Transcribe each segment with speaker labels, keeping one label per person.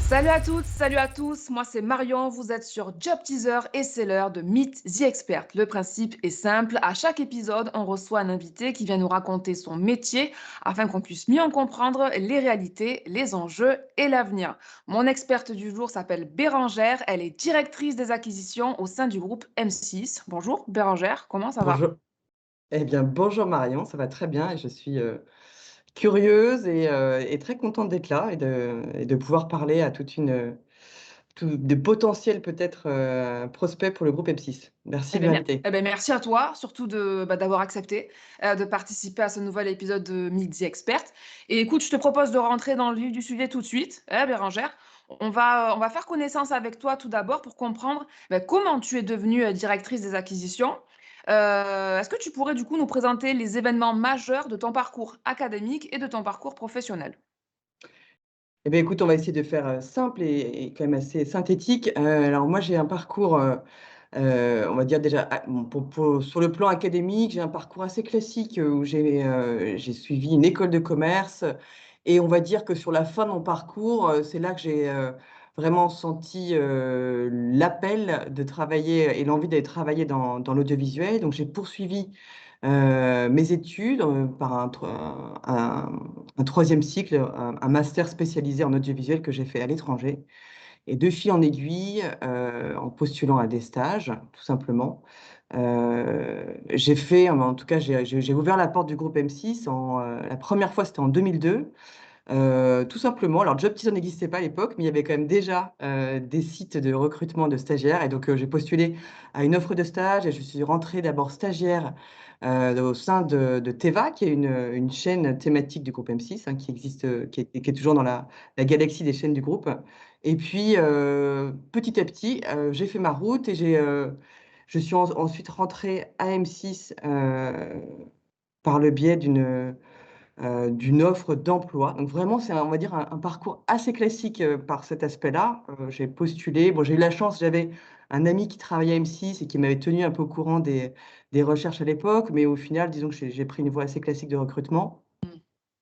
Speaker 1: Salut à toutes, salut à tous, moi c'est Marion, vous êtes sur Job Teaser et c'est l'heure de Meet the Expert. Le principe est simple, à chaque épisode, on reçoit un invité qui vient nous raconter son métier afin qu'on puisse mieux en comprendre les réalités, les enjeux et l'avenir. Mon experte du jour s'appelle Bérangère, elle est directrice des acquisitions au sein du groupe M6. Bonjour Bérangère, comment ça va?
Speaker 2: Bonjour. Eh bien, bonjour Marion, ça va très bien et je suis, curieuse et très contente d'être là et de pouvoir parler à toute une, de potentiels peut-être, prospects pour le groupe M6. Merci
Speaker 1: Eh
Speaker 2: de
Speaker 1: ben,
Speaker 2: m'inviter.
Speaker 1: merci à toi, surtout d'avoir accepté de participer à ce nouvel épisode de Meet the Expert. Et écoute, je te propose de rentrer dans le vif du sujet tout de suite, Bérangère. On va faire connaissance avec toi tout d'abord pour comprendre comment tu es devenue directrice des acquisitions. Est-ce que tu pourrais du coup nous présenter les événements majeurs de ton parcours académique et de ton parcours professionnel?
Speaker 2: Eh bien écoute, on va essayer de faire, simple et quand même assez synthétique. Alors moi j'ai un parcours, on va dire déjà bon sur le plan académique, j'ai un parcours assez classique, où j'ai suivi une école de commerce et on va dire que sur la fin de mon parcours, c'est là que j'ai, vraiment senti, l'appel de travailler et l'envie d'aller travailler dans l'audiovisuel. Donc j'ai poursuivi, mes études, par un 3e cycle, un master spécialisé en audiovisuel que j'ai fait à l'étranger et de fil en aiguille, en postulant à des stages, tout simplement, j'ai fait, en tout cas, j'ai ouvert la porte du groupe M6 la première fois, c'était en 2002. Tout simplement, alors JobTeaser n'existait pas à l'époque, mais il y avait quand même déjà, des sites de recrutement de stagiaires et donc j'ai postulé à une offre de stage et je suis rentrée d'abord stagiaire, au sein de Teva, qui est une chaîne thématique du groupe M6, hein, qui existe, qui est toujours dans la galaxie des chaînes du groupe et puis, petit à petit, j'ai fait ma route et je suis ensuite rentrée à M6, par le biais d'une offre d'emploi. Donc vraiment, c'est on va dire un parcours assez classique, par cet aspect-là. J'ai postulé, bon, j'ai eu la chance, j'avais un ami qui travaillait à M6 et qui m'avait tenu un peu au courant des recherches à l'époque, mais au final, disons que j'ai pris une voie assez classique de recrutement.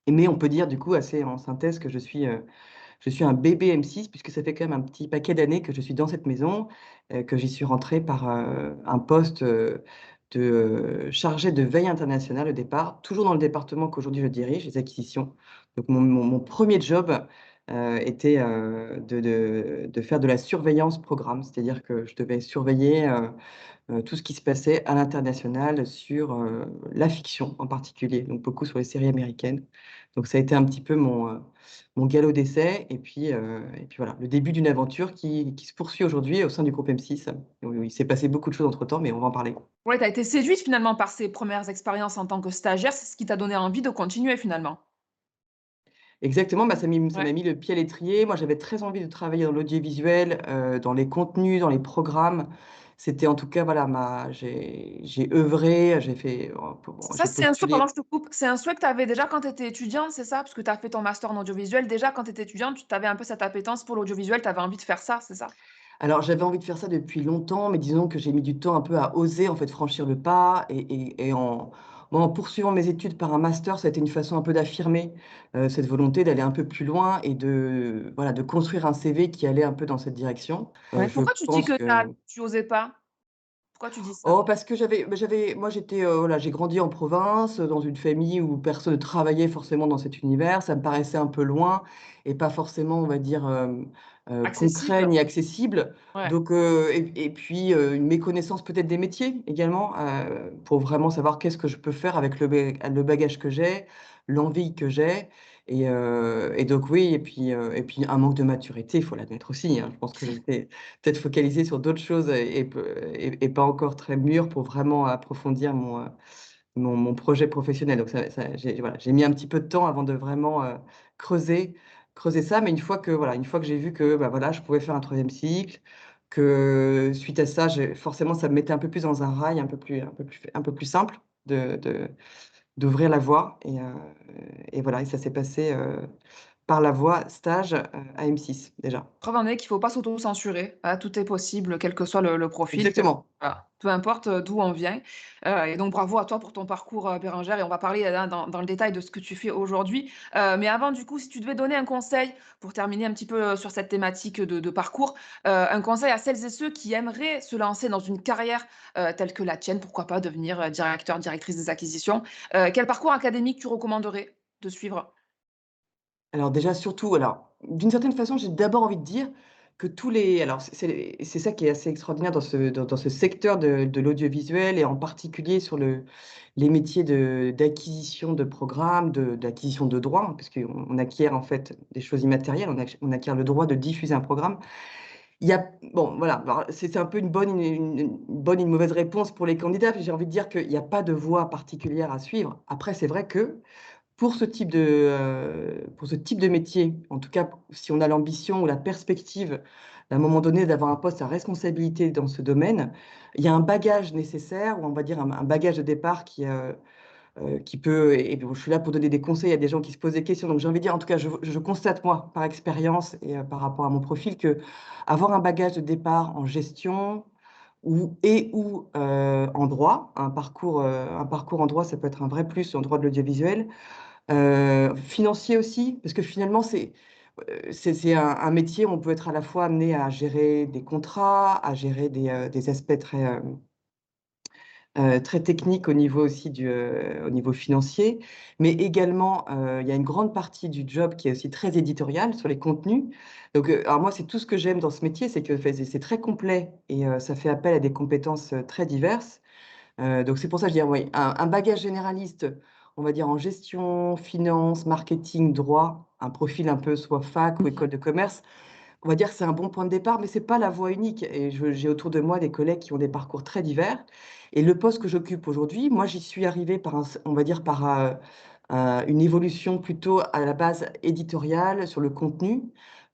Speaker 2: Mais on peut dire du coup assez en synthèse que je suis un bébé M6 puisque ça fait quand même un petit paquet d'années que je suis dans cette maison, que j'y suis rentrée par, un poste, de, chargé de veille internationale au départ, toujours dans le département qu'aujourd'hui je dirige, les acquisitions. Donc mon 1er job, était, de faire de la surveillance programme. C'est-à-dire que je devais surveiller, tout ce qui se passait à l'international sur, la fiction en particulier, donc beaucoup sur les séries américaines. Donc ça a été un petit peu mon galop d'essai et puis voilà, le début d'une aventure qui se poursuit aujourd'hui au sein du groupe M6. Où il s'est passé beaucoup de choses entre temps, mais on va en parler.
Speaker 1: Ouais, tu as été séduite finalement par ces premières expériences en tant que stagiaire, c'est ce qui t'a donné envie de continuer finalement?
Speaker 2: Exactement, bah, ça m'a
Speaker 1: Ouais.
Speaker 2: mis le pied à l'étrier. Moi, j'avais très envie de travailler dans l'audiovisuel, dans les contenus, dans les programmes. C'était en tout cas, voilà, j'ai œuvré, j'ai fait, bon,
Speaker 1: Ça,
Speaker 2: j'ai
Speaker 1: c'est un souhait, pardon,
Speaker 2: postulé.
Speaker 1: je te coupe, c'est un souhait que tu avais déjà quand tu étais étudiante, c'est ça? Parce que tu as fait ton master en audiovisuel, déjà quand tu étais étudiante, tu avais un peu cette appétence pour l'audiovisuel, tu avais envie de faire ça, c'est ça?
Speaker 2: Alors, j'avais envie de faire ça depuis longtemps, mais disons que j'ai mis du temps un peu à oser, en fait, franchir le pas et en poursuivant mes études par un master, ça a été une façon un peu d'affirmer, cette volonté d'aller un peu plus loin et de, voilà, de construire un CV qui allait un peu dans cette direction.
Speaker 1: Ouais.
Speaker 2: Je
Speaker 1: Pourquoi tu dis
Speaker 2: pense
Speaker 1: que
Speaker 2: que
Speaker 1: tu osais pas? Pourquoi tu dis ça?
Speaker 2: oh, parce que moi, j'étais, voilà, j'ai grandi en province, dans une famille où personne ne travaillait forcément dans cet univers. Ça me paraissait un peu loin et pas forcément, on va dire, concret
Speaker 1: Accessible?
Speaker 2: ni accessible.
Speaker 1: Ouais.
Speaker 2: Donc, et puis, une méconnaissance peut-être des métiers également, pour vraiment savoir qu'est-ce que je peux faire avec le bagage que j'ai, l'envie que j'ai et donc oui et puis un manque de maturité, il faut l'admettre aussi, hein. Je pense que j'étais peut-être focalisée sur d'autres choses et pas encore très mûre pour vraiment approfondir mon projet professionnel. Donc ça j'ai mis un petit peu de temps avant de vraiment, creuser creuser ça. Mais une fois que j'ai vu que, bah, voilà, je pouvais faire un 3e cycle, que suite à ça, j'ai forcément ça me mettait un peu plus dans un rail un peu plus simple d'ouvrir la voie et voilà et ça s'est passé, par la voie stage, à M6 déjà.
Speaker 1: Preuve en est qu'il faut pas s'auto-censurer, hein, tout est possible, quel que soit le profil, que
Speaker 2: Exactement.
Speaker 1: voilà, peu importe, d'où on vient, et donc bravo à toi pour ton parcours, Bérengère et on va parler, là, dans le détail de ce que tu fais aujourd'hui. Mais avant, du coup, si tu devais donner un conseil pour terminer un petit peu, sur cette thématique, de parcours, un conseil à celles et ceux qui aimeraient se lancer dans une carrière, telle que la tienne, pourquoi pas devenir, directeur, directrice des acquisitions, quel parcours académique tu recommanderais de suivre?
Speaker 2: Alors déjà, surtout alors, d'une certaine façon, j'ai d'abord envie de dire que tous les alors c'est ça qui est assez extraordinaire dans ce secteur de l'audiovisuel et en particulier sur les métiers d'acquisition de programmes, d'acquisition de droits, hein, parce qu'on acquiert en fait des choses immatérielles, on acquiert le droit de diffuser un programme. Il y a bon voilà, alors c'est un peu une bonne et une mauvaise réponse pour les candidats, puis j'ai envie de dire qu'il y a pas de voie particulière à suivre. Après, c'est vrai que pour ce type de métier, en tout cas, si on a l'ambition ou la perspective, à un moment donné, d'avoir un poste à responsabilité dans ce domaine, il y a un bagage nécessaire ou on va dire un bagage de départ qui peut et bon, je suis là pour donner des conseils à des gens qui se posent des questions. Donc j'ai envie de dire, en tout cas, je constate moi, par expérience et par rapport à mon profil, qu'avoir un bagage de départ en gestion ou en droit, un parcours en droit, ça peut être un vrai plus en droit de l'audiovisuel. Financier aussi, parce que finalement c'est un métier où on peut être à la fois amené à gérer des contrats, à gérer des aspects très techniques au niveau aussi au niveau financier. Mais également, il y a une grande partie du job qui est aussi très éditoriale sur les contenus. Donc, alors moi, c'est tout ce que j'aime dans ce métier, c'est que c'est très complet et ça fait appel à des compétences, très diverses. Donc c'est pour ça que je dis, oui, un bagage généraliste, on va dire en gestion, finance, marketing, droit, un profil un peu soit fac ou
Speaker 1: Mmh.
Speaker 2: école de commerce, on va dire que c'est un bon point de départ, mais c'est pas la voie unique et j'ai autour de moi des collègues qui ont des parcours très divers et le poste que j'occupe aujourd'hui, moi, j'y suis arrivée par on va dire par, une évolution plutôt à la base éditoriale sur le contenu,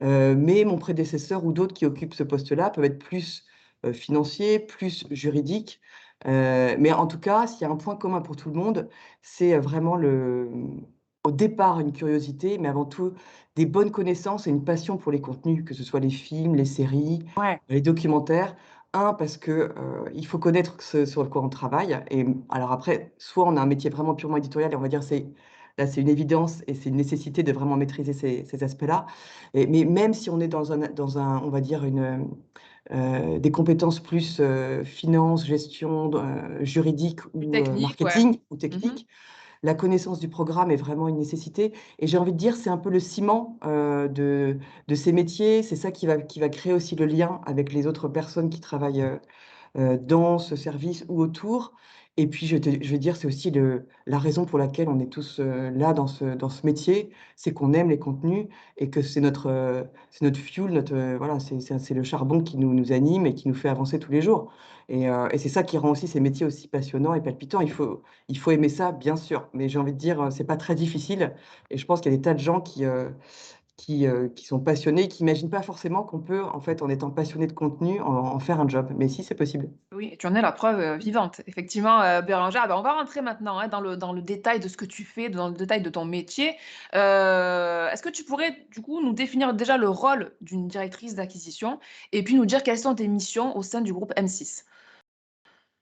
Speaker 2: mais mon prédécesseur ou d'autres qui occupent ce poste-là peuvent être plus, financiers, plus juridiques, mais en tout cas, s'il y a un point commun pour tout le monde, c'est, vraiment au départ une curiosité, mais avant tout des bonnes connaissances et une passion pour les contenus, que ce soit les films, les séries,
Speaker 1: Ouais.
Speaker 2: les documentaires. Parce que, il faut connaître ce sur quoi on travaille et alors après, soit on a un métier vraiment purement éditorial et on va dire c'est une évidence et c'est une nécessité de vraiment maîtriser ces aspects-là mais même si on est dans un on va dire des compétences plus, finance, gestion, juridique
Speaker 1: Plus
Speaker 2: ou,
Speaker 1: technique, ouais.
Speaker 2: marketing ou
Speaker 1: Mmh.
Speaker 2: technique, la connaissance du programme est vraiment une nécessité et j'ai envie de dire, c'est un peu le ciment, de ces métiers. C'est ça qui va créer aussi le lien avec les autres personnes qui travaillent, dans ce service ou autour et puis je vais dire, c'est aussi la raison pour laquelle on est tous, là dans ce métier, c'est qu'on aime les contenus et que c'est notre fuel, voilà, c'est le charbon qui nous anime et qui nous fait avancer tous les jours et c'est ça qui rend aussi ces métiers aussi passionnants et palpitants. Il faut aimer ça, bien sûr, mais j'ai envie de dire, c'est pas très difficile et je pense qu'il y a des tas de gens qui sont passionnés, qui imaginent pas forcément qu'on peut, en fait, en étant passionné de contenu, en faire un job. Mais si, c'est possible.
Speaker 1: Oui, tu en es la preuve, vivante. Effectivement, Bérengère, bah, on va rentrer maintenant, hein, dans le détail de ce que tu fais, dans le détail de ton métier. Est-ce que tu pourrais, du coup, nous définir déjà le rôle d'une directrice d'acquisition et puis nous dire quelles sont tes missions au sein du groupe M6?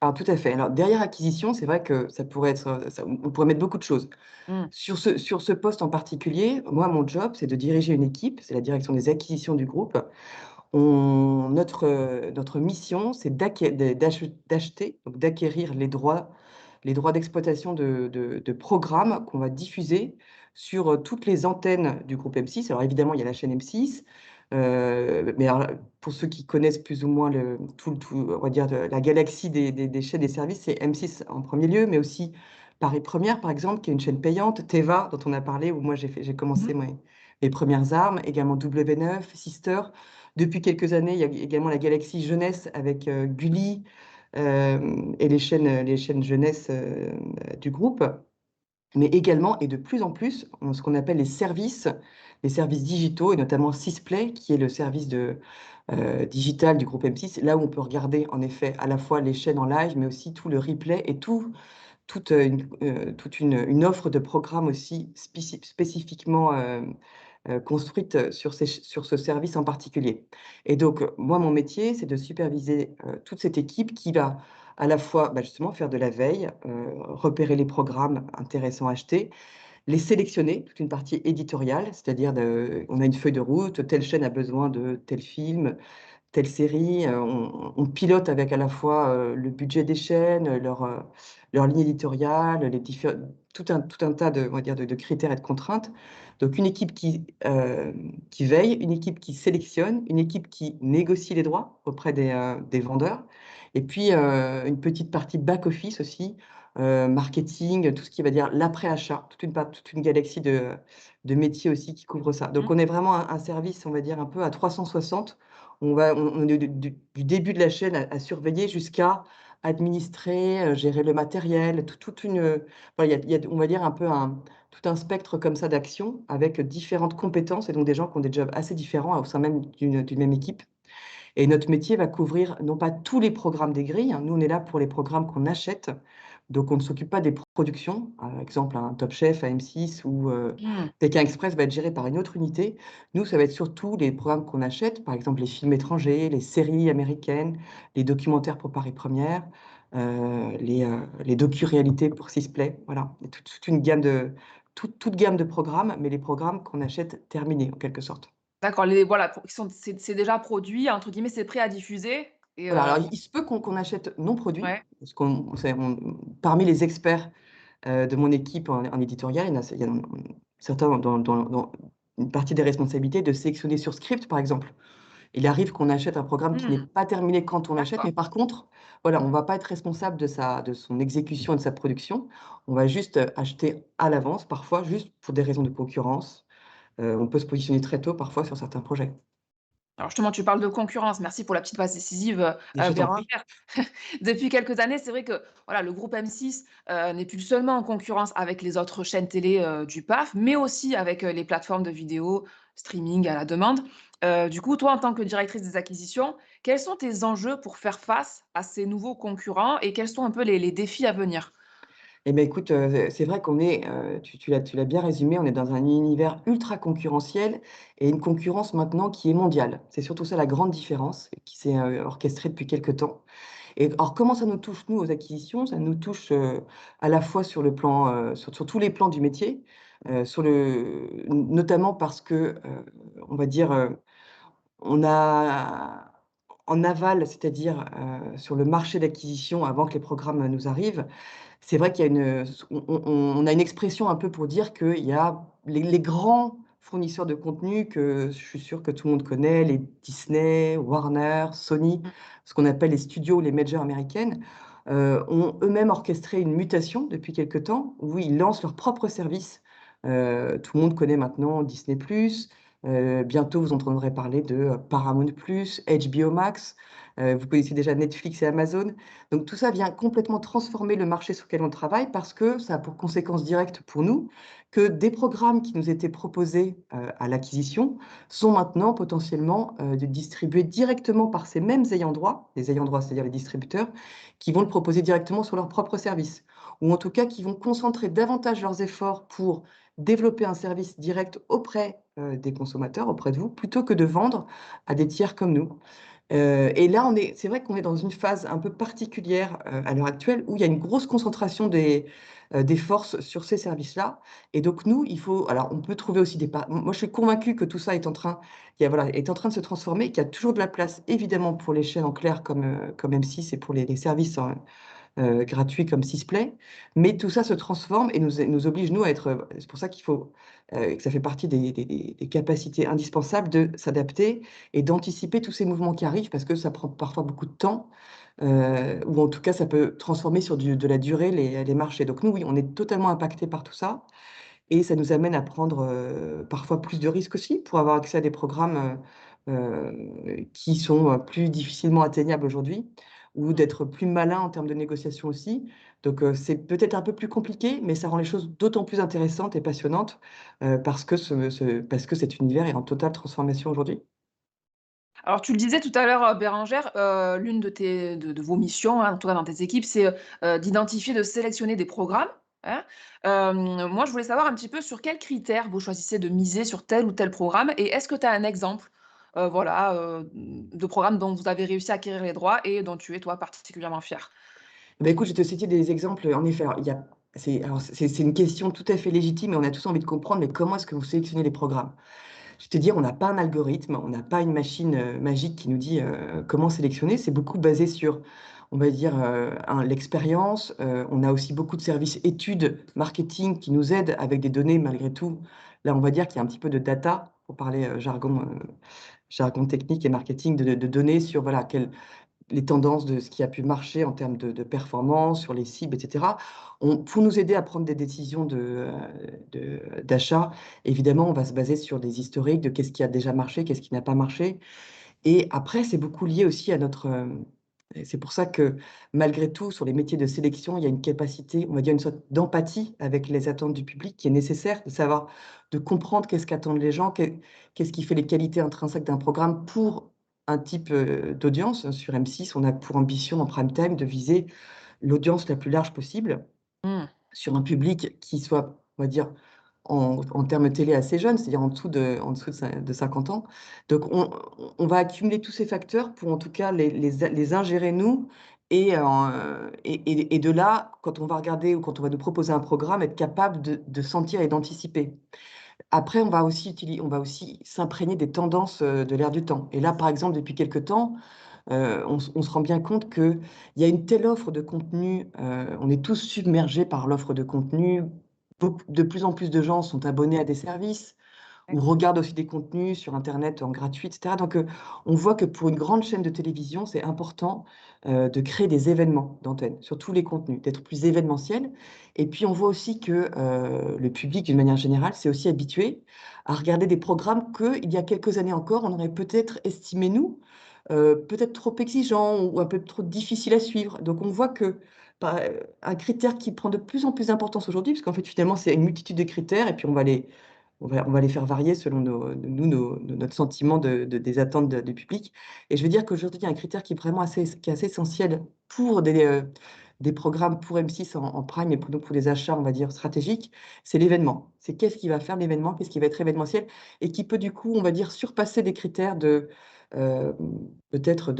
Speaker 2: Alors tout à fait. Alors derrière acquisition, c'est vrai que ça pourrait être, on pourrait mettre beaucoup de choses.
Speaker 1: Mmh.
Speaker 2: Sur ce poste en particulier, moi, mon job, c'est de diriger une équipe, c'est la direction des acquisitions du groupe. Notre mission, c'est d'acheter, donc d'acquérir les droits d'exploitation de programmes qu'on va diffuser sur, toutes les antennes du groupe M6. Alors évidemment, il y a la chaîne M6, mais alors pour ceux qui connaissent plus ou moins on va dire la galaxie des chaînes et services, c'est M6 en premier lieu, mais aussi Paris Première, par exemple, qui est une chaîne payante, Téva dont on a parlé, où moi j'ai
Speaker 1: Mmh.
Speaker 2: commencé mes premières armes, également W9, Sister. Depuis quelques années, il y a également la galaxie jeunesse avec, Gulli, et les chaînes jeunesse, du groupe. Mais également et de plus en plus, ce qu'on appelle les services digitaux et notamment Sisplay qui est le service digital du groupe M6. Là où on peut regarder en effet à la fois les chaînes en live, mais aussi tout le replay et toute une offre de programmes aussi spécifiquement, construite sur ce service en particulier. Et donc, moi, mon métier, c'est de superviser toute cette équipe qui va à la fois justement faire de la veille, repérer les programmes intéressants à acheter, les sélectionner, toute une partie éditoriale, c'est-à-dire on a une feuille de route, telle chaîne a besoin de tel film, telle série, on pilote avec à la fois, le budget des chaînes, leur ligne éditoriale, les diffé tout un tas de on va dire de critères et de contraintes. Donc une équipe qui veille, une équipe qui sélectionne, une équipe qui négocie les droits auprès des vendeurs et puis, une petite partie back office aussi, marketing, tout ce qui va dire l'après-achat, toute une galaxie de métiers aussi qui couvrent ça. Donc
Speaker 1: Mmh.
Speaker 2: on est vraiment un service, on va dire un peu à 360. On est du début de la chaîne à surveiller jusqu'à administrer, gérer le matériel, toute une, voilà, on va dire un peu tout un spectre comme ça d'actions avec différentes compétences et donc des gens qui ont des jobs assez différents au sein même d'une même équipe. Et notre métier va couvrir non pas tous les programmes des grilles, hein. Nous, on est là pour les programmes qu'on achète, donc on ne s'occupe pas des productions. Exemple, un Top Chef à M6 ou
Speaker 1: Mmh.
Speaker 2: Pékin Express va être géré par une autre unité. Nous, ça va être surtout les programmes qu'on achète, par exemple les films étrangers, les séries américaines, les documentaires pour Paris Première, les docu-réalités pour Sisplay, voilà. Et toute une gamme toute gamme de programmes, mais les programmes qu'on achète terminés, en quelque sorte.
Speaker 1: D'accord, les voilà, pour qui sont c'est déjà produit, entre guillemets, c'est prêt à diffuser et
Speaker 2: Voilà, alors il se peut qu'on achète non produit,
Speaker 1: ouais.
Speaker 2: parce qu'on c'est on parmi les experts, de mon équipe en éditorial, il y a certains dans une partie des responsabilités de sélectionner sur script, par exemple. Il arrive qu'on achète un programme qui n'est
Speaker 1: Mmh.
Speaker 2: pas terminé quand on l'achète,
Speaker 1: D'accord.
Speaker 2: mais par contre, voilà, on va pas être responsable de son exécution et de sa production. On va juste, acheter à l'avance, parfois juste pour des raisons de concurrence. On peut se positionner très tôt parfois sur certains projets.
Speaker 1: Alors justement, tu parles de concurrence. Merci pour la petite passe décisive,
Speaker 2: Et je t'en prie.
Speaker 1: Bérangère. Depuis quelques années, c'est vrai que, voilà, le groupe M6, n'est plus seulement en concurrence avec les autres chaînes télé, du PAF, mais aussi avec, les plateformes de vidéo streaming à la demande. Du coup, toi, en tant que directrice des acquisitions, quels sont tes enjeux pour faire face à ces nouveaux concurrents et quels sont un peu les défis à venir?
Speaker 2: Eh ben, écoute, c'est vrai qu'on est, tu l'as bien résumé, on est dans un univers ultra concurrentiel et une concurrence maintenant qui est mondiale. C'est surtout ça la grande différence qui s'est, orchestrée depuis quelque temps. Et alors comment ça nous touche nous aux acquisitions? Ça nous touche, à la fois sur le plan, sur tous les plans du métier, notamment parce que, on va dire, on a en aval, c'est-à-dire, sur le marché d'acquisition avant que les programmes, nous arrivent, c'est vrai qu'il y a on a une expression un peu pour dire qu'il y a les grands fournisseurs de contenu que je suis sûre que tout le monde connaît, les Disney, Warner, Sony,
Speaker 1: Mmh.
Speaker 2: ce qu'on appelle les studios, les majors américaines, ont eux-mêmes orchestré une mutation depuis quelque temps où ils lancent leurs propres services. Tout le monde connaît maintenant Disney+, bientôt vous entendrez parler de, Paramount+, HBO Max, vous connaissez déjà Netflix et Amazon. Donc tout ça vient complètement transformer le marché sur lequel on travaille parce que ça a pour conséquence directe pour nous que des programmes qui nous étaient proposés, à l'acquisition sont maintenant potentiellement, distribués directement par ces mêmes ayants droit, les ayants droit, c'est-à-dire les distributeurs, qui vont le proposer directement sur leur propre service. Ou en tout cas qui vont concentrer davantage leurs efforts pour développer un service direct auprès, des consommateurs, auprès de vous, plutôt que de vendre à des tiers comme nous. Et là, c'est vrai qu'on est dans une phase un peu particulière, à l'heure actuelle, où il y a une grosse concentration des forces sur ces services-là. Et donc nous, alors on peut trouver aussi moi je suis convaincue que tout ça est en train de se transformer, qu'il y a toujours de la place évidemment pour les chaînes en clair comme M6 et pour les services gratuits comme Sisplay. Mais tout ça se transforme et nous oblige, nous, à être, c'est pour ça que ça fait partie des capacités indispensables de s'adapter et d'anticiper tous ces mouvements qui arrivent parce que ça prend parfois beaucoup de temps, ou en tout cas, ça peut transformer sur de la durée les marchés. Donc nous, oui, on est totalement impactés par tout ça et ça nous amène à prendre, parfois plus de risques aussi pour avoir accès à des programmes, qui sont, plus difficilement atteignables aujourd'hui ou
Speaker 1: Mmh.
Speaker 2: d'être plus malin en termes de négociation aussi. Donc, c'est peut-être un peu plus compliqué, mais ça rend les choses d'autant plus intéressantes et passionnantes, parce que cet univers est en totale transformation aujourd'hui.
Speaker 1: Alors tu le disais tout à l'heure, Bérangère, l'une de vos missions, hein, en tout cas dans tes équipes, c'est, d'identifier, de sélectionner des programmes, hein. Moi, je voulais savoir un petit peu sur quels critères vous choisissez de miser sur tel ou tel programme et est-ce que tu as un exemple, voilà, de programme dont vous avez réussi à acquérir les droits et dont tu es, toi, particulièrement fier?
Speaker 2: Bah, écoute, je vais te citer des exemples, en effet. Alors, il y a c'est une question tout à fait légitime et on a tous envie de comprendre, mais comment est-ce que vous sélectionnez les programmes? Je vais te dire, on n'a pas un algorithme, on n'a pas une machine, magique qui nous dit, comment sélectionner. C'est beaucoup basé sur, on va dire, l'expérience. On a aussi beaucoup de services études, marketing qui nous aident avec des données malgré tout. Là, on va dire qu'il y a un petit peu de data, pour parler, jargon technique et marketing, de données sur, voilà, les tendances de ce qui a pu marcher en termes de performance sur les cibles, et cetera. Pour nous aider à prendre des décisions d'achat, évidemment, on va se baser sur des historiques de qu'est-ce qui a déjà marché, qu'est-ce qui n'a pas marché. Et après, c'est beaucoup lié aussi à notre, et c'est pour ça que malgré tout, sur les métiers de sélection, il y a une capacité, on va dire une sorte d'empathie avec les attentes du public qui est nécessaire, de savoir, de comprendre qu'est-ce qu'attendent les gens, qu'est-ce qui fait les qualités intrinsèques d'un programme pour un type, d'audience. Sur M6, on a pour ambition en prime time de viser l'audience la plus large possible
Speaker 1: Mmh.
Speaker 2: sur un public qui soit, on va dire, en termes télé assez jeune, c'est-à-dire en dessous de 50 ans. Donc on va accumuler tous ces facteurs pour en tout cas les ingérer nous et de là, quand on va regarder ou quand on va nous proposer un programme, être capable de sentir et d'anticiper. Après, on va aussi s'imprégner des tendances, de l'air du temps et là, par exemple, depuis quelque temps, on se rend bien compte qu'il y a une telle offre de contenu, on est tous submergés par l'offre de contenu. De plus en plus de gens sont abonnés à des services ou regardent aussi des contenus sur internet en gratuit et cetera. Donc, on voit que pour une grande chaîne de télévision, c'est important, de créer des événements d'antenne sur tous les contenus, d'être plus événementiel et puis on voit aussi que, le public d'une manière générale s'est aussi habitué à regarder des programmes qu'il y a quelques années encore, on aurait peut-être estimé nous, peut-être trop exigeants ou un peu trop difficiles à suivre. Donc on voit que, bah, un critère qui prend de plus en plus d'importance aujourd'hui, parce qu'en fait finalement c'est une multitude de critères et puis on va les faire varier selon notre sentiment des attentes du public et je veux dire qu'aujourd'hui, il y a un critère qui est assez essentiel pour des programmes pour M6 en prime et pour des achats, on va dire, stratégiques, c'est l'événement. C'est qu'est-ce qui va faire l'événement? Qu'est-ce qui va être événementiel? Et qui peut du coup, on va dire, surpasser des critères hem, peut-être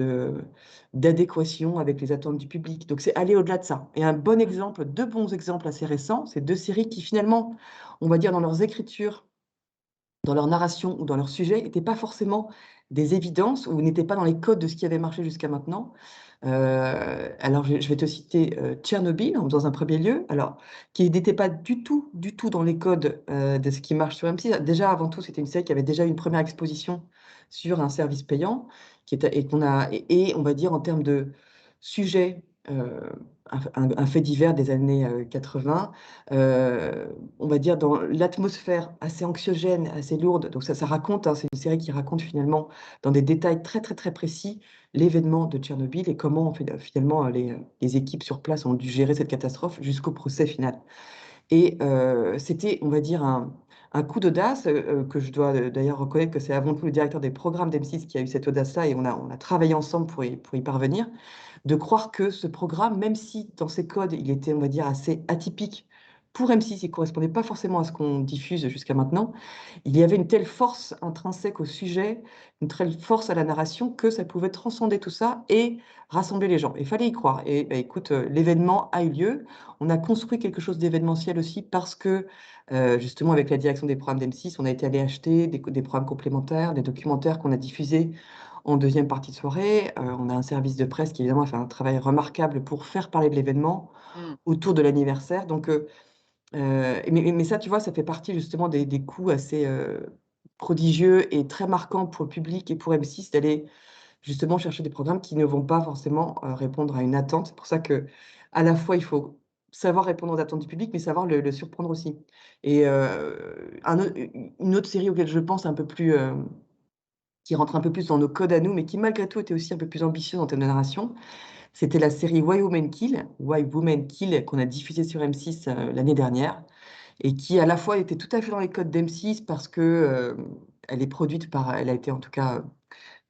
Speaker 2: d'adéquation avec les attentes du public. Donc c'est aller au-delà de ça et un bon exemple, 2 bons exemples assez récents, c'est 2 séries qui finalement, on va dire dans leurs écritures, dans leur narration ou dans leur sujet, n'étaient pas forcément des évidences ou n'étaient pas dans les codes de ce qui avait marché jusqu'à maintenant. Alors je vais te citer, Tchernobyl, dans un premier lieu, alors qui n'était pas du tout, du tout dans les codes, de ce qui marche sur M6. Déjà, avant tout, c'était une série qui avait déjà eu une première exposition sur un service payant qui était et qu'on a et on va dire en termes de sujet, un fait divers des années, 80, on va dire dans l'atmosphère assez anxiogène, assez lourde, donc ça raconte, hein, c'est une série qui raconte finalement dans des détails très, très, très précis l'événement de Tchernobyl et comment en fait, finalement, les équipes sur place ont dû gérer cette catastrophe jusqu'au procès final. Et c'était, on va dire, un coup d'audace, que je dois, d'ailleurs reconnaître que c'est avant tout le directeur des programmes d'M6 qui a eu cette audace-là et on a travaillé ensemble pour y parvenir. De croire que ce programme, même si dans ses codes, il était, on va dire, assez atypique pour M6, il correspondait pas forcément à ce qu'on diffuse jusqu'à maintenant, il y avait une telle force intrinsèque au sujet, une telle force à la narration que ça pouvait transcender tout ça et rassembler les gens. Il fallait y croire et bah, écoute, l'événement a eu lieu. On a construit quelque chose d'événementiel aussi parce que, justement avec la direction des programmes d'M6, on a été allé acheter des programmes complémentaires, des documentaires qu'on a diffusés en deuxième partie de soirée. On a un service de presse qui évidemment a fait un travail remarquable pour faire parler de l'événement
Speaker 1: Mmh.
Speaker 2: autour de l'anniversaire. Donc, mais ça, tu vois, ça fait partie justement des coups assez, prodigieux et très marquants pour le public et pour M6 d'aller justement chercher des programmes qui ne vont pas forcément, répondre à une attente. C'est pour ça que à la fois, il faut savoir répondre aux attentes du public, mais savoir le surprendre aussi. Et un au u une autre série auquel je pense un peu plus, qui rentre un peu plus dans nos codes à nous, mais qui malgré tout était aussi un peu plus ambitieuse en termes de narration, c'était la série Why Women Kill qu'on a diffusée sur M6, l'année dernière et qui à la fois était tout à fait dans les codes d'M6 parce que, elle est produite par elle a été en tout cas,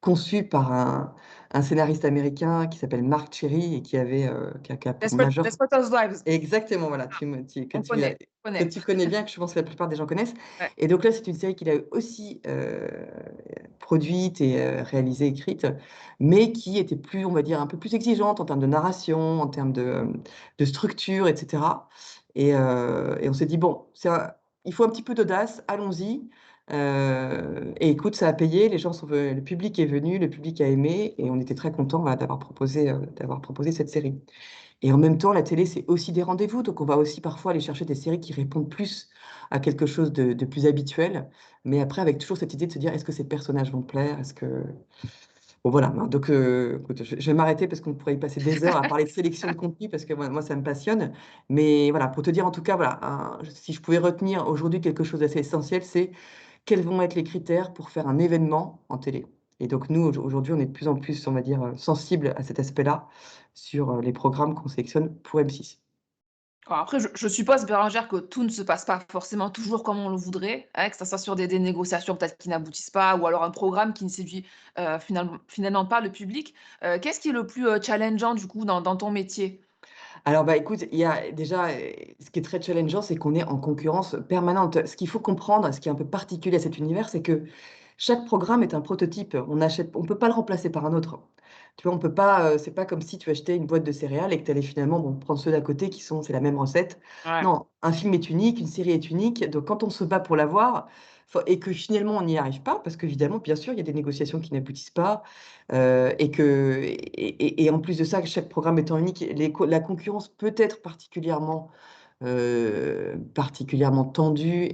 Speaker 2: conçu par un scénariste américain qui s'appelle Marc Cherry et qui a pour major.
Speaker 1: Desperate Housewives,
Speaker 2: Exactement, voilà, tu me tu
Speaker 1: on connaît, on
Speaker 2: que
Speaker 1: connaît.
Speaker 2: tu connais bien, que je pense que la plupart des gens connaissent.
Speaker 1: Ouais.
Speaker 2: Et donc là, c'est une série qu'il a aussi, produite et réalisée, écrite, mais qui était plus, on va dire, un peu plus exigeante en termes de narration, en termes de structure et cetera. Et on s'est dit: «Bon, il faut un petit peu d'audace, allons-y». Et écoute, ça a payé, les gens sont ve le public est venu, le public a aimé et on était très contents, voilà, d'avoir proposé cette série. Et en même temps, la télé, c'est aussi des rendez-vous, donc on va aussi parfois aller chercher des séries qui répondent plus à quelque chose de plus habituel, mais après avec toujours cette idée de se dire: «Est-ce que ces personnages vont plaire? Est-ce que». Bon voilà, hein, donc écoute, je vais m'arrêter parce qu'on pourrait y passer des heures à parler de sélection de contenu parce que moi ça me passionne. Mais voilà, pour te dire en tout cas, voilà, si je pouvais retenir aujourd'hui quelque chose d'assez essentiel, c'est quels vont être les critères pour faire un événement en télé? Et donc nous, aujourd'hui, on est de plus en plus, on va dire, sensibles à cet aspect-là sur, les programmes qu'on sélectionne pour M6.
Speaker 1: Alors après, je suppose, Bérengère, que tout ne se passe pas forcément toujours comme on le voudrait, hein, que ça soit sur des négociations peut-être qui n'aboutissent pas ou alors un programme qui ne séduit, finalement pas le public. Qu'est-ce qui est le plus, challengeant du coup dans ton métier?
Speaker 2: Alors, bah, écoute, il y a déjà, ce qui est très challengeant, c'est qu'on est en concurrence permanente. Ce qu'il faut comprendre, ce qui est un peu particulier à cet univers, c'est que chaque programme est un prototype. On peut pas le remplacer par un autre. Tu vois? On peut pas, c'est pas comme si tu achetais une boîte de céréales et que tu allais finalement, bon, prendre ceux d'à côté c'est la même recette.
Speaker 1: Ouais.
Speaker 2: Non, un film est unique, une série est unique, donc quand on se bat pour l'avoir, et que finalement on n'y arrive pas, parce qu'évidemment, bien sûr, il y a des négociations qui n'aboutissent pas, et en plus de ça, chaque programme étant unique, la concurrence peut être particulièrement tendue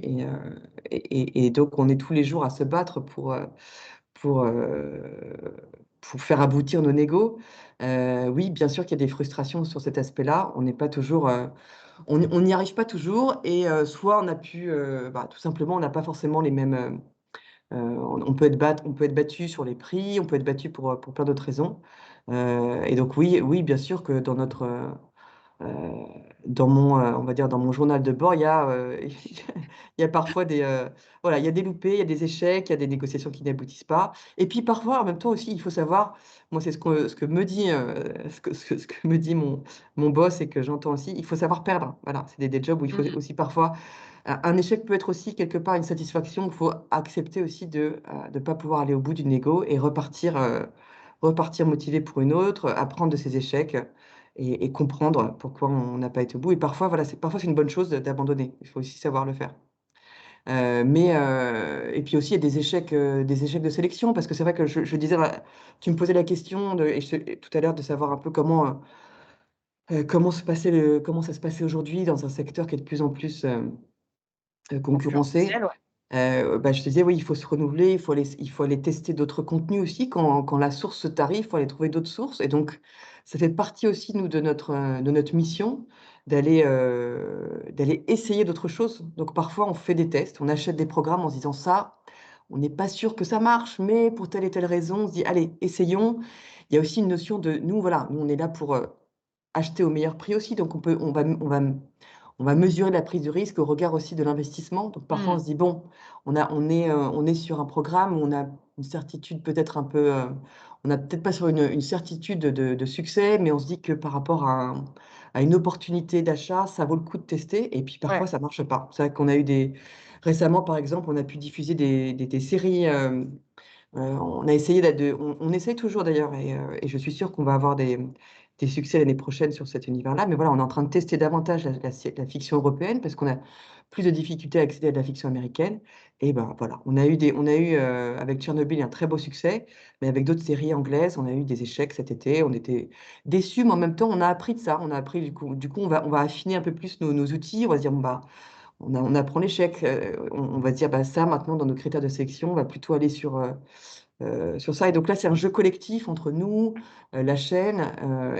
Speaker 2: et donc on est tous les jours à se battre pour, pour faire aboutir nos négos. Oui, bien sûr qu'il y a des frustrations sur cet aspect-là. On n'est pas toujours, on n'y arrive pas toujours et soit on a pu, bah, tout simplement, on n'a pas forcément les mêmes, on peut être battu sur les prix, on peut être battu pour plein d'autres raisons. Et donc oui, oui, bien sûr que Heu, on va dire dans mon journal de bord, il y a parfois voilà, il y a des loupés, il y a des échecs, il y a des négociations qui n'aboutissent pas. Et puis parfois, en même temps aussi, il faut savoir, moi c'est ce que me dit, ce que me dit mon boss et que j'entends aussi, il faut savoir perdre. Voilà, c'est des jobs où il faut
Speaker 1: Mmh.
Speaker 2: aussi parfois un échec peut être aussi quelque part une satisfaction. Il faut accepter aussi de pas pouvoir aller au bout d'une négo et repartir motivé pour une autre, apprendre de ses échecs et comprendre pourquoi on n'a pas été au bout. Et parfois, voilà, c'est une bonne chose d'abandonner. Il faut aussi savoir le faire. Et puis aussi, il y a des échecs de sélection parce que c'est vrai que je disais, voilà, tu me posais la question tout à l'heure de savoir un peu comment ça se passait aujourd'hui dans un secteur qui est de plus en plus, concurrencé.
Speaker 1: Concurrentiel, ouais.
Speaker 2: Bah, je te disais, oui, il faut se renouveler, il faut aller tester d'autres contenus aussi quand la source se tarit, il faut aller trouver d'autres sources et donc ça fait partie aussi nous de notre mission d'aller essayer d'autres choses. Donc parfois on fait des tests, on achète des programmes en se disant: «Ça, on n'est pas sûr que ça marche, mais pour telle et telle raison», on se dit: «Allez, essayons». Il y a aussi une notion de nous, voilà, nous on est là pour, acheter au meilleur prix aussi, donc on va mesurer la prise de risque au regard aussi de l'investissement. Donc parfois on
Speaker 1: Mmh.
Speaker 2: se dit: «Bon, on est sur un programme où on a une certitude peut-être un peu, on n'a peut-être pas sur une certitude de succès, mais on se dit que par rapport à une opportunité d'achat, ça vaut le coup de tester» et puis parfois
Speaker 1: Ouais.
Speaker 2: ça marche pas. C'est vrai qu'on a eu des récemment par exemple, on a pu diffuser des séries, on a essayé on essaye toujours d'ailleurs et je suis sûre qu'on va avoir des succès l'année prochaine sur cet univers-là. Mais voilà, on est en train de tester davantage la fiction européenne parce qu'on a plus de difficultés à accéder à de la fiction américaine et ben, voilà, avec Tchernobyl un très beau succès, mais avec d'autres séries anglaises, on a eu des échecs cet été. On était déçus, mais en même temps, on a appris de ça. On a appris du coup, on va affiner un peu plus nos outils. On va se dire: «Bon, bah, on apprend l'échec», on va se dire: «Bah, ça maintenant dans nos critères de sélection, on va plutôt aller sur ça». Et donc là, c'est un jeu collectif entre nous, la chaîne,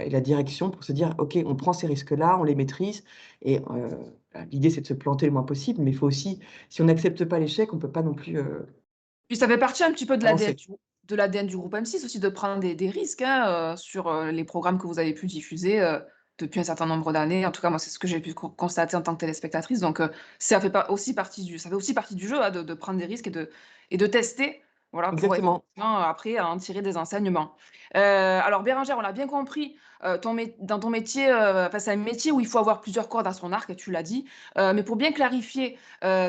Speaker 2: et la direction pour se dire: «OK, on prend ces risques-là, on les maîtrise» et l'idée, c'est de se planter le moins possible, mais il faut aussi si on n'accepte pas l'échec, on peut pas non plus,
Speaker 1: Puis ça fait partie un petit peu
Speaker 2: avancer.
Speaker 1: de l'ADN du groupe M6 aussi de prendre des risques, hein, sur, les programmes que vous avez pu diffuser, depuis un certain nombre d'années. En tout cas, moi, c'est ce que j'ai pu constater en tant que téléspectatrice, donc ça fait aussi partie du jeu, hein, de prendre des risques et de tester. Voilà, pour
Speaker 2: exactement.
Speaker 1: effectivement, après en tirer des enseignements. Alors Bérengère, on l'a bien compris, ton mét dans ton métier, enfin, c'est un métier où il faut avoir plusieurs cordes à son arc et tu l'as dit. Mais pour bien clarifier,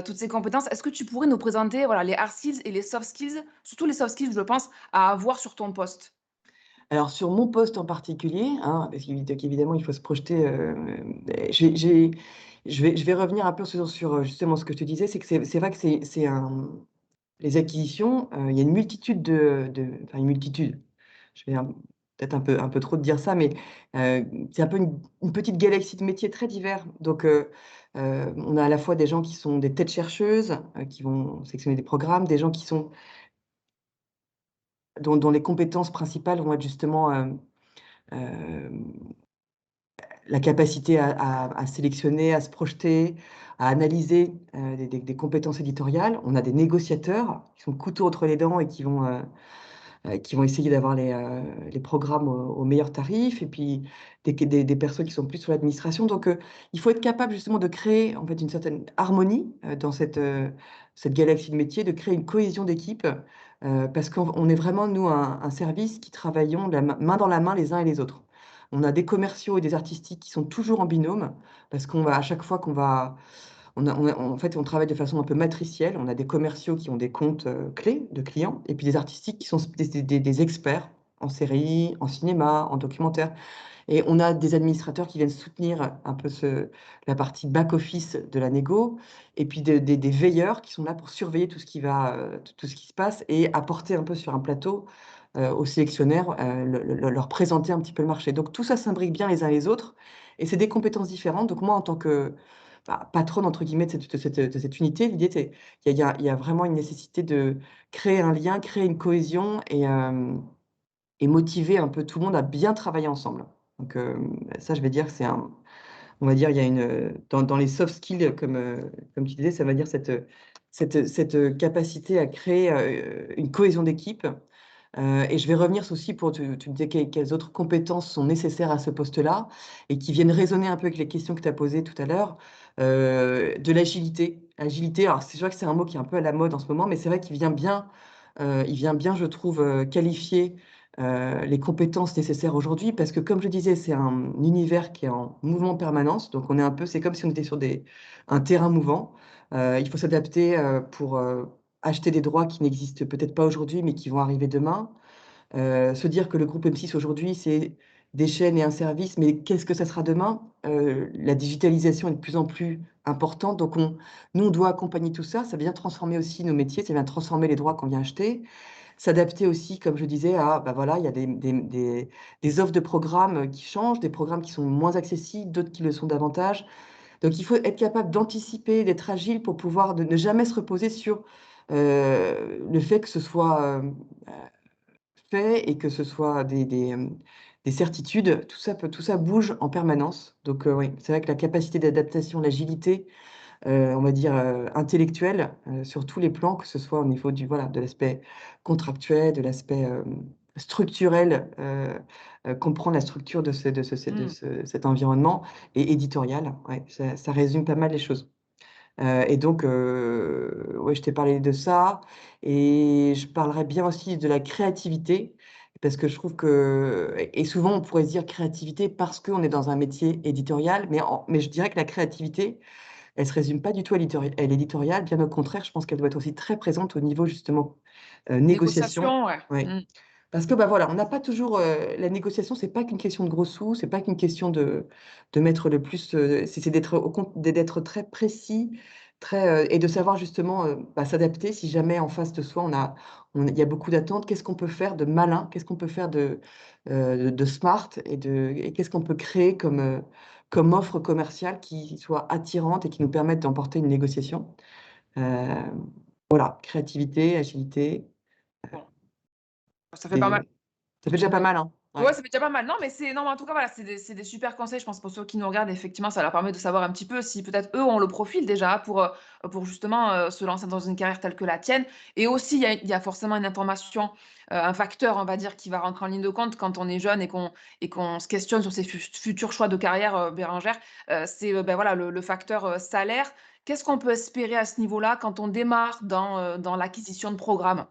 Speaker 1: toutes ces compétences, est-ce que tu pourrais nous présenter, voilà, les hard skills et les soft skills, surtout les soft skills, je pense, à avoir sur ton poste?
Speaker 2: Alors sur mon poste en particulier, hein, parce qu'évidemment il faut se projeter, j'ai je vais revenir un peu sur, justement ce que je te disais, c'est que c'est vrai que c'est un les acquisitions, il y a une multitude enfin une multitude, je vais peut-être un peu trop de dire ça, mais c'est un peu une petite galaxie de métiers très divers. Donc on a à la fois des gens qui sont des têtes chercheuses, qui vont sélectionner des programmes, des gens qui sont dont les compétences principales vont être justement, hem, la capacité à sélectionner, à se projeter, à analyser, des compétences éditoriales. On a des négociateurs qui sont le couteau entre les dents et qui vont essayer d'avoir les programmes au meilleur tarif et puis des personnes qui sont plus sur l'administration. Donc, il faut être capable justement de créer en fait une certaine harmonie, dans cette galaxie de métiers, de créer une cohésion d'équipe, parce qu'on est vraiment nous un service qui travaillons la main dans la main les uns et les autres. On a des commerciaux et des artistiques qui sont toujours en binôme parce qu'on va à chaque fois qu'on va en fait, on travaille de façon un peu matricielle. On a des commerciaux qui ont des comptes, clés de clients et puis des artistiques qui sont des experts en série, en cinéma, en documentaire et on a des administrateurs qui viennent soutenir un peu la partie back office de la négo et puis des veilleurs qui sont là pour surveiller tout ce qui va, tout ce qui se passe et apporter un peu sur un plateau, aux sélectionnaires, leur présenter un petit peu le marché. Donc tout ça s'imbrique bien les uns les autres et c'est des compétences différentes. Donc moi, en tant que, bah, «patronne» entre guillemets de cette unité, l'idée c'est il y a vraiment une nécessité de créer un lien, créer une cohésion et motiver un peu tout le monde à bien travailler ensemble. Donc, ça, je vais dire que c'est on va dire, il y a dans les soft skills, comme tu disais, ça va dire cette capacité à créer, une cohésion d'équipe. Et je vais revenir aussi pour tu me disais quelles autres compétences sont nécessaires à ce poste-là et qui viennent résonner un peu avec les questions que tu as posées tout à l'heure. De l'agilité. Agilité, alors c'est vrai que c'est un mot qui est un peu à la mode en ce moment, mais c'est vrai qu'il vient bien, je trouve, qualifier, les compétences nécessaires aujourd'hui. Parce que comme je disais, c'est un univers qui est en mouvement en permanence, donc on est un peu c'est comme si on était sur un terrain mouvant. Il faut s'adapter, pour, acheter des droits qui n'existent peut-être pas aujourd'hui, mais qui vont arriver demain. Se dire que le groupe M6 aujourd'hui, c'est des chaînes et un service, mais qu'est-ce que ça sera demain? La digitalisation est de plus en plus importante, donc nous, on doit accompagner tout ça. Ça vient transformer aussi nos métiers, ça vient transformer les droits qu'on vient acheter. S'adapter aussi, comme je disais, à, bah, voilà, il y a des offres de programmes, qui changent, des programmes qui sont moins accessibles, d'autres qui le sont davantage. Donc il faut être capable d'anticiper, d'être agile pour pouvoir de ne jamais se reposer sur, le fait que ce soit, fait et que ce soit des certitudes. Tout ça bouge en permanence. Donc oui, c'est vrai que la capacité d'adaptation, l'agilité, on va dire, intellectuelle, sur tous les plans, que ce soit au niveau voilà, de l'aspect contractuel, de l'aspect, structurel, comprendre la structure de
Speaker 1: Mmh.
Speaker 2: cet environnement et éditorial. Ouais, ça résume pas mal les choses. Et donc, ouais, je t'ai parlé de ça et je parlerai bien aussi de la créativité parce que je trouve que et souvent on pourrait se dire créativité parce qu'on est dans un métier éditorial, mais je dirais que la créativité, elle se résume pas du tout à l'éditorial, bien au contraire, je pense qu'elle doit être aussi très présente au niveau justement, négociation.
Speaker 1: Négociation, ouais.
Speaker 2: Ouais.
Speaker 1: Mmh.
Speaker 2: Parce que, bah, voilà, on n'a pas toujours, la négociation, c'est pas qu'une question de gros sous, c'est pas qu'une question de mettre le plus, c'est d'être très précis, très, et de savoir justement, bah, s'adapter si jamais en face de soi il y a beaucoup d'attentes. Qu'est-ce qu'on peut faire de malin? Qu'est-ce qu'on peut faire de smart et qu'est-ce qu'on peut créer comme offre commerciale qui soit attirante et qui nous permette d'emporter une négociation? Voilà, créativité, agilité,
Speaker 1: Bon, ça fait pas mal.
Speaker 2: des ça fait déjà pas mal, hein?
Speaker 1: Ouais,
Speaker 2: Ouais.
Speaker 1: ça fait déjà pas mal. Non, mais non, mais en tout cas, voilà, c'est des super conseils, je pense, pour ceux qui nous regardent. Effectivement, ça leur permet de savoir un petit peu si peut-être eux ont le profil déjà pour justement, se lancer dans une carrière telle que la tienne. Et aussi, il y a forcément une information, un facteur, on va dire, qui va rentrer en ligne de compte quand on est jeune et qu'on se questionne sur ses futurs choix de carrière, Bérengère. C'est, bah, voilà, le facteur, salaire. Qu'est-ce qu'on peut espérer à ce niveau-là quand on démarre dans l'acquisition de programmes?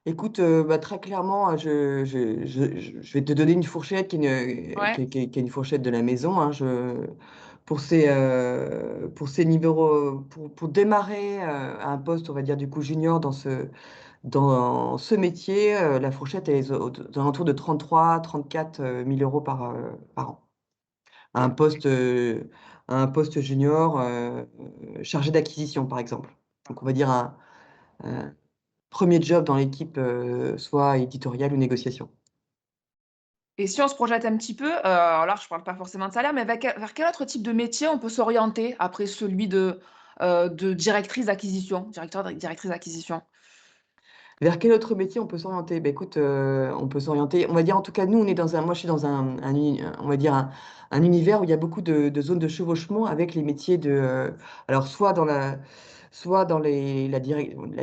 Speaker 2: Écoute, bah, très clairement, je vais te donner une fourchette qui est une
Speaker 1: Ouais.
Speaker 2: qui est une fourchette de la maison, hein. Pour ces niveaux, pour démarrer, un poste, on va dire, du coup, junior dans ce métier, la fourchette elle est aux alentours de 33-34 000 € par an. À un
Speaker 1: OK.
Speaker 2: poste, à un poste junior, chargé d'acquisition, par exemple. Donc on va dire un 1er job dans l'équipe, soit éditoriale ou négociation.
Speaker 1: Et si on se projette un petit peu, alors là, je parle pas forcément de salaire, mais vers quel autre type de métier on peut s'orienter après celui de directrice d'acquisition, directrice d'acquisition?
Speaker 2: Vers quel autre métier on peut s'orienter? Bah, écoute, on peut s'orienter on va dire en tout cas nous on est dans un moi je suis dans on va dire un univers où il y a beaucoup de zones de chevauchement avec les métiers alors soit dans la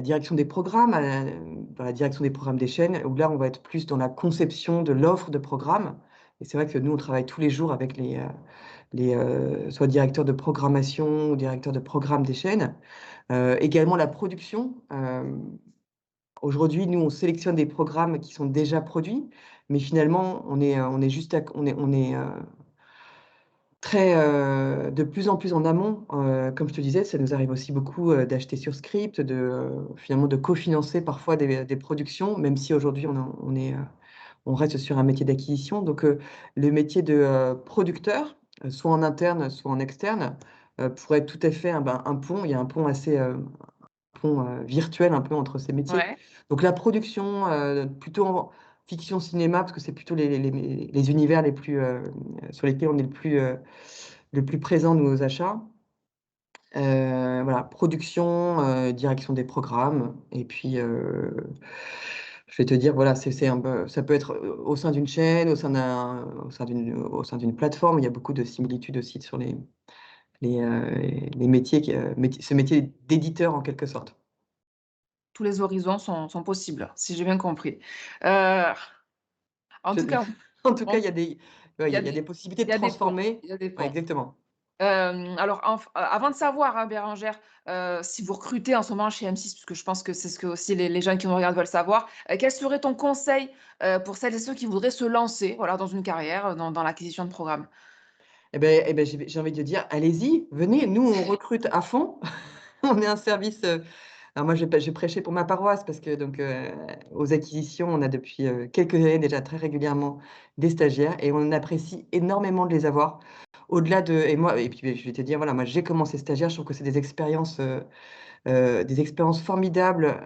Speaker 2: direction des programmes, dans la direction des programmes des chaînes, où là on va être plus dans la conception de l'offre de programmes et c'est vrai que nous on travaille tous les jours avec soit directeurs de programmation ou directeurs de programmes des chaînes. Également la production, aujourd'hui, nous, on sélectionne des programmes qui sont déjà produits, mais finalement, on est juste à on est, très, de plus en plus en amont. Comme je te disais, ça nous arrive aussi beaucoup, d'acheter sur script, finalement de cofinancer parfois des productions, même si aujourd'hui on reste sur un métier d'acquisition. Donc, le métier de, producteur, soit en interne, soit en externe, pourrait être tout à fait un pont. Il y a un pont assez, virtuel un peu entre ces métiers.
Speaker 1: Ouais.
Speaker 2: Donc la production, plutôt en fiction cinéma, parce que c'est plutôt les univers les plus, sur lesquels on est le plus présent de nos achats. Voilà, production, direction des programmes et puis, je vais te dire, voilà, c'est un peu ça peut être, au sein d'une chaîne, au sein d'une plateforme. Il y a beaucoup de similitudes aussi sur les métiers ce métier d'éditeur en quelque sorte.
Speaker 1: Tous les horizons sont possibles, si j'ai bien compris. Heu, en
Speaker 2: Je
Speaker 1: tout cas,
Speaker 2: En tout cas,
Speaker 1: on
Speaker 2: ouais,
Speaker 1: il y a
Speaker 2: il y a des
Speaker 1: des
Speaker 2: possibilités
Speaker 1: il
Speaker 2: de
Speaker 1: y a des ponts,
Speaker 2: transformer.
Speaker 1: il y a des
Speaker 2: Ouais,
Speaker 1: ponts.
Speaker 2: exactement.
Speaker 1: Alors avant de savoir, hein, Bérangère, si vous recrutez en ce moment chez M6, parce que je pense que c'est ce que aussi les jeunes qui nous regardent veulent savoir, quel serait ton conseil, pour celles et ceux qui voudraient se lancer, voilà, dans une carrière, dans l'acquisition de programmes?
Speaker 2: Et beh, j'ai envie de dire: «Allez-y, venez, nous on recrute à fond». On est un service, alors moi je vais prêcher pour ma paroisse parce que donc, aux acquisitions, on a depuis, quelques années déjà très régulièrement des stagiaires et on apprécie énormément de les avoir. Au-delà de et moi et puis, beh, je vais te dire, voilà, moi j'ai commencé stagiaire, je trouve que c'est des expériences formidables,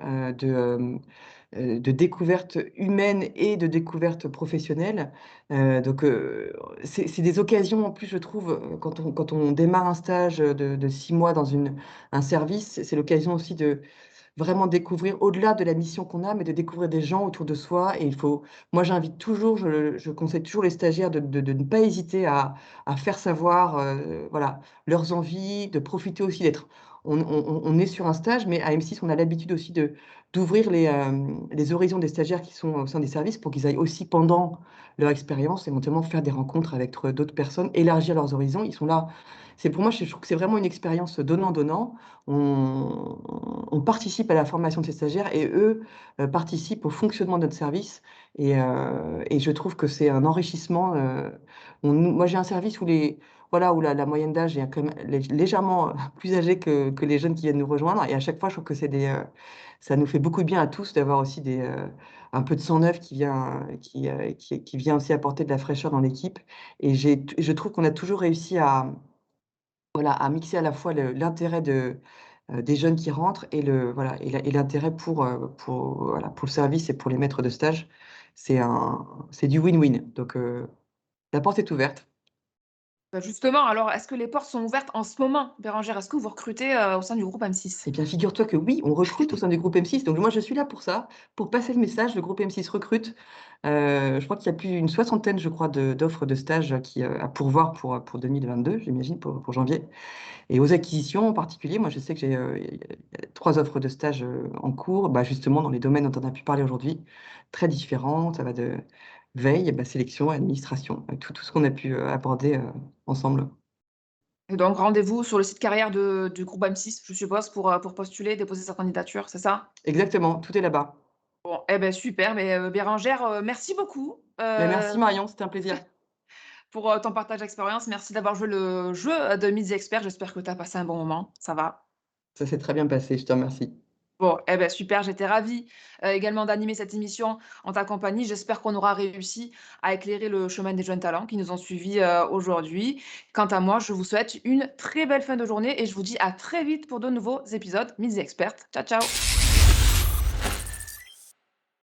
Speaker 2: de découverte humaine et de découverte professionnelle. Donc, c'est des occasions en plus je trouve, quand on démarre un stage, de 6 mois dans un service, c'est l'occasion aussi de vraiment découvrir au-delà de la mission qu'on a, mais de découvrir des gens autour de soi et il faut moi j'invite toujours, je conseille toujours les stagiaires de ne pas hésiter à faire savoir, voilà, leurs envies, de profiter aussi d'être on est sur un stage, mais à M6, on a l'habitude aussi d'ouvrir les horizons des stagiaires qui sont au sein des services pour qu'ils aillent aussi pendant leur expérience, éventuellement faire des rencontres avec d'autres personnes, élargir leurs horizons. Ils sont là c'est pour moi, je trouve que c'est vraiment une expérience donnant-donnant. On participe à la formation de ces stagiaires et eux, participent au fonctionnement de notre service et je trouve que c'est un enrichissement, moi j'ai un service où voilà, où la moyenne d'âge est quand même légèrement plus âgée que les jeunes qui viennent nous rejoindre et à chaque fois je trouve que ça nous fait beaucoup de bien à tous d'avoir aussi un peu de sang neuf qui vient aussi apporter de la fraîcheur dans l'équipe et je trouve qu'on a toujours réussi voilà, à mixer à la fois l'intérêt des jeunes qui rentrent et voilà et l'intérêt voilà, pour le service et pour les maîtres de stage. C'est du win-win donc la porte est ouverte.
Speaker 1: Bah, justement, alors est-ce que les portes sont ouvertes en ce moment, Bérangère? Est-ce que vous recrutez, au sein du groupe M6?
Speaker 2: Eh bien, figure-toi que oui, on recrute au sein du groupe M6, donc moi je suis là pour ça, pour passer le message. Le groupe M6 recrute. Je crois qu'il y a plus d'une soixantaine, je crois, d'offres de stage à pourvoir pour 2022, j'imagine, pour janvier. Et aux acquisitions en particulier, moi je sais que il y a 3 offres de stage, en cours, bah, justement dans les domaines dont on a pu parler aujourd'hui, très différents. Ça va de veille, bah, sélection, administration, tout ce qu'on a pu, aborder, ensemble.
Speaker 1: Et donc rendez-vous sur le site carrière du groupe M6, je suppose, pour postuler, déposer sa candidature, c'est ça?
Speaker 2: Exactement, tout est là-bas.
Speaker 1: Bon, Bon, eh beh, super, mais Bérangère, merci beaucoup,
Speaker 2: Mais merci Marion, c'était un plaisir.
Speaker 1: pour, ton partage d'expérience. Merci d'avoir joué le jeu de Midi Expert. J'espère que tu as passé un bon moment. Ça va?
Speaker 2: Ça s'est très bien passé, je te remercie.
Speaker 1: Bon, eh beh, super, j'étais ravie, également d'animer cette émission en ta compagnie. J'espère qu'on aura réussi à éclairer le chemin des jeunes talents qui nous ont suivis, aujourd'hui. Quant à moi, je vous souhaite une très belle fin de journée et je vous dis à très vite pour de nouveaux épisodes Midi Expert. Ciao, ciao.